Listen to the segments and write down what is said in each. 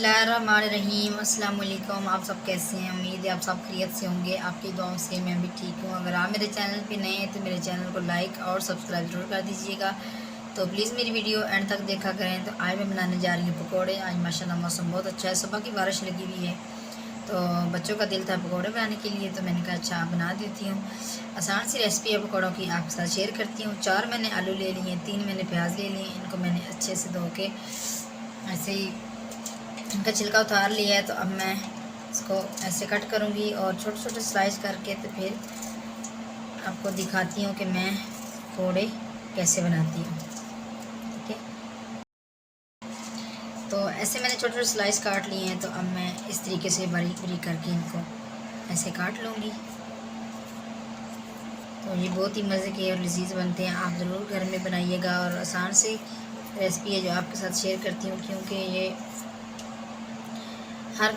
बिस्मिल्लाहिर्रहमानिर्रहीम। अस्सलाम वालेकुम। आप सब कैसे हैं? उम्मीद है आप सब खैरियत से होंगे। आपकी दुआओं से मैं भी ठीक हूँ। अगर आप मेरे चैनल पे नए हैं तो मेरे चैनल को लाइक और सब्सक्राइब जरूर कर दीजिएगा। तो प्लीज़ मेरी वीडियो एंड तक देखा करें। तो आज मैं बनाने जा रही हूँ पकौड़े। आज माशाल्लाह मौसम बहुत अच्छा है, सुबह की बारिश लगी हुई है, तो बच्चों का दिल था पकौड़े बनाने के लिए, तो मैंने कहा अच्छा बना देती हूँ। आसान सी रेसिपी है पकौड़ों की, आपके साथ शेयर करती हूँ। 4 मैंने आलू ले लिए, 3 मैंने प्याज ले लिए। इनको मैंने अच्छे से धो के ऐसे ही इनका छिलका उतार लिया है। तो अब मैं इसको ऐसे कट करूँगी और छोटे छोटे स्लाइस करके तो फिर आपको दिखाती हूँ कि मैं पकौड़े कैसे बनाती हूँ। ठीक है, तो ऐसे मैंने छोटे छोटे स्लाइस काट लिए हैं। तो अब मैं इस तरीके से बारीक बारीक करके इनको ऐसे काट लूँगी। तो ये बहुत ही मज़े के और लजीज बनते हैं। आप ज़रूर घर में बनाइएगा और आसान सी रेसिपी है जो आपके साथ शेयर करती हूँ, क्योंकि ये हर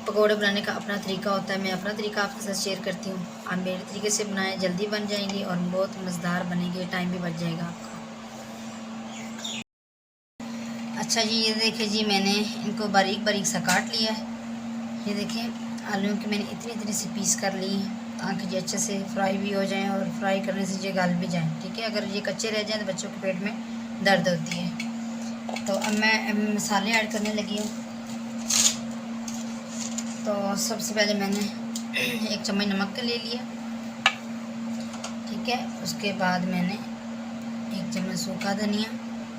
पकौड़े बनाने का अपना तरीका होता है। मैं अपना तरीका आपके साथ शेयर करती हूँ। आप मेरे तरीके से बनाएं, जल्दी बन जाएंगे और बहुत मज़ेदार बनेंगे, टाइम भी बच जाएगा आपका। अच्छा जी, ये देखिए जी, मैंने इनको बारीक बारीक सा काट लिया है। ये देखें, आलूओं की मैंने इतनी इतनी सी पीस कर ली ताकि ये अच्छे से फ्राई भी हो जाएं और फ्राई करने से ये गल भी जाएं। ठीक है, अगर ये कच्चे रह जाएं तो बच्चों के पेट में दर्द होती है। तो अब मैं मसाले ऐड करने लगी हूँ। तो सबसे पहले मैंने 1 चम्मच नमक का ले लिया। ठीक है, उसके बाद मैंने 1 चम्मच सूखा धनिया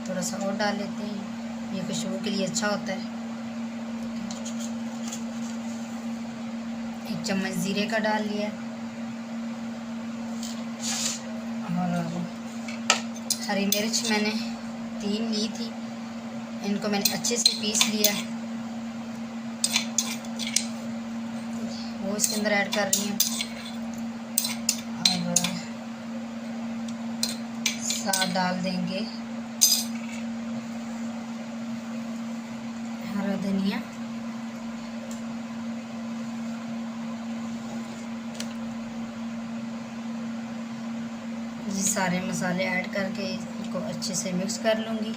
थोड़ा सा और डाल लेते हैं, ये खुशबू के लिए अच्छा होता है। 1 चम्मच ज़ीरे का डाल लिया और हरी मिर्च मैंने 3 ली थी, इनको मैंने अच्छे से पीस लिया, वो इसके अंदर ऐड कर रही हूँ। और साथ डाल देंगे हरा धनिया, ये सारे मसाले ऐड करके इसको अच्छे से मिक्स कर लूँगी।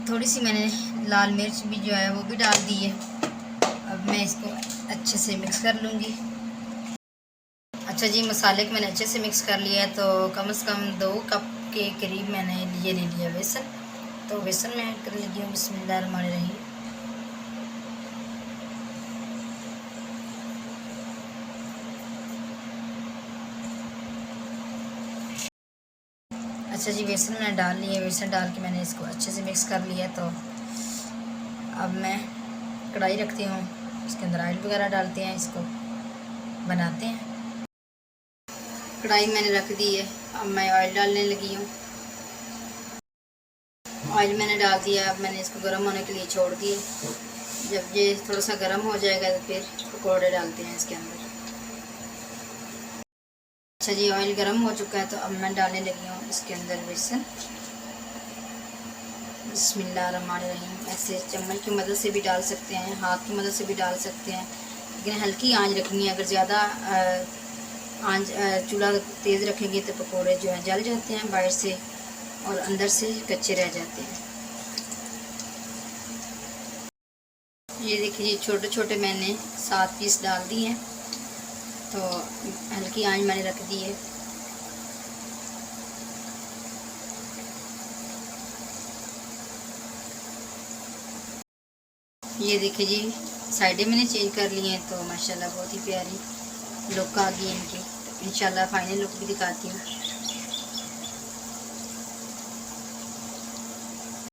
थोड़ी सी मैंने लाल मिर्च भी जो है वो भी डाल दी है। अब मैं इसको अच्छे से मिक्स कर लूँगी। अच्छा जी, मसाले को मैंने अच्छे से मिक्स कर लिया है। तो कम से कम 2 कप के करीब मैंने ये ले लिया बेसन। तो बेसन में ऐड कर लगी हूँ। बिस्मिल्लाहिर्रहमानिर्रहीम। अच्छा जी, बेसन मैंने डाल लिया। बेसन डाल के मैंने इसको अच्छे से मिक्स कर लिया। तो अब मैं कढ़ाई रखती हूँ, इसके अंदर ऑयल वगैरह डालते हैं, इसको बनाते हैं। कढ़ाई मैंने रख दी है, अब मैं ऑयल डालने लगी हूँ। ऑयल मैंने डाल दिया, अब मैंने इसको गर्म होने के लिए छोड़ दिए। जब ये थोड़ा सा गर्म हो जाएगा तो फिर पकौड़े डालते हैं इसके अंदर। अच्छा जी, ऑयल गर्म हो चुका है। तो अब मैं डालने लगी हूँ इसके अंदर बेसन। बिस्मिल्लाहिर्रहमानिर्रहीम। ऐसे चम्मच की मदद से भी डाल सकते हैं, हाथ की मदद से भी डाल सकते हैं, लेकिन हल्की आंच रखनी है। अगर ज़्यादा आंच चूल्हा तेज़ रखेंगे तो पकोड़े जो हैं जल जाते हैं बाहर से और अंदर से कच्चे रह जाते हैं। ये देखिए, छोटे छोटे मैंने 7 पीस डाल दिए हैं। तो हल्की आंच मैंने रख दी है। ये देखिए जी, साइडें मैंने चेंज कर ली हैं। तो माशाल्लाह बहुत ही प्यारी लुक आ गई है इनकी। तो इंशाल्लाह फाइनल लुक भी दिखाती हूँ।